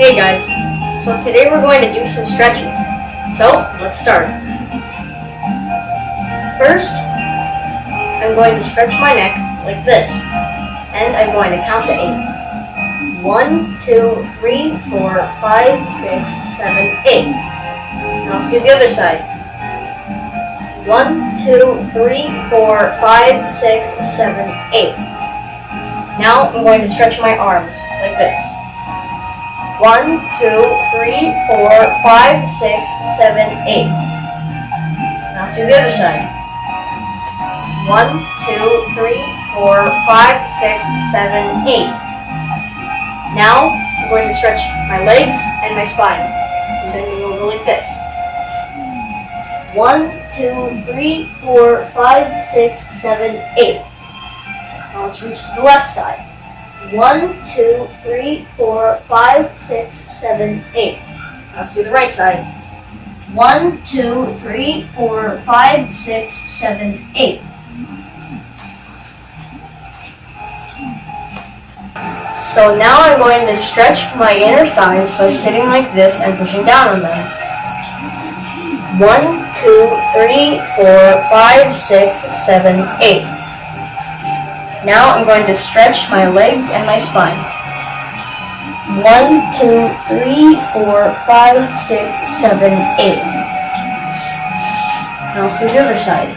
Hey guys, so today we're going to do some stretches. So let's start. First, I'm going to stretch my neck like this, and I'm going to count to 8. 1, 2, 3, 4, 5, 6, 7, 8. Now let's do the other side. 1, 2, 3, 4, 5, 6, 7, 8. Now I'm going to stretch my arms like this. 1, 2, 3, 4, 5, 6, 7, 8. Now let's do the other side. 1, 2, 3, 4, 5, 6, 7, 8. Now I'm going to stretch my legs and my spine. And then we'll go like this. 1, 2, 3, 4, 5, 6, 7, 8. Now let's reach to the left side. 1, 2, 3, 4, 5, 6, 7, 8. Now let's do the right side. 1, 2, 3, 4, 5, 6, 7, 8. So now I'm going to stretch my inner thighs by sitting like this and pushing down on them. 1, 2, 3, 4, 5, 6, 7, 8. Now I'm going to stretch my legs and my spine. 1, 2, 3, 4, 5, 6, 7, 8. Now let's do the other side.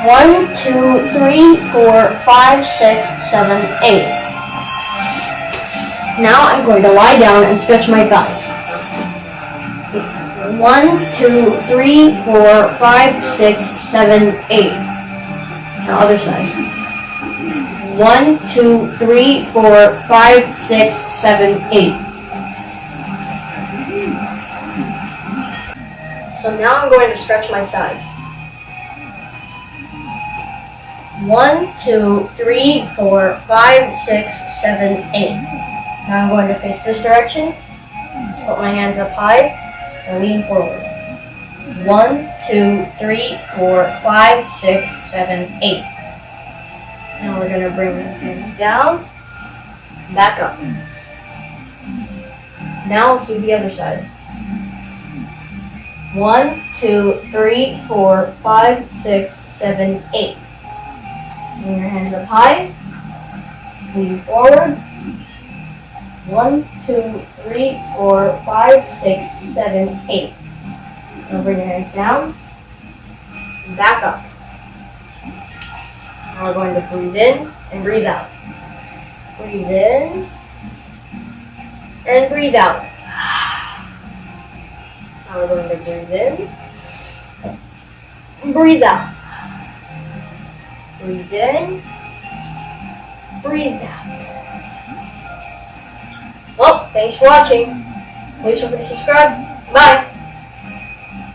1, 2, 3, 4, 5, 6, 7, 8. Now I'm going to lie down and stretch my thighs. 1, 2, 3, 4, 5, 6, 7, 8. Now other side. 1, 2, 3, 4, 5, 6, 7, 8. So now I'm going to stretch my sides. 1, 2, 3, 4, 5, 6, 7, 8. Now I'm going to face this direction. Put my hands up high and lean forward. 1, 2, 3, 4, 5, 6, 7, 8. Now we're going to bring the hands down, back up. Now let's do the other side. 1, 2, 3, 4, 5, 6, 7, 8. Bring your hands up high, lean forward. 1, 2, 3, 4, 5, 6, 7, 8. Now bring your hands down, and back up. Now we're going to breathe in and breathe out. Breathe in and breathe out. Now we're going to breathe in and breathe out. Breathe in, breathe out. Well, thanks for watching. Please don't forget to subscribe. Bye.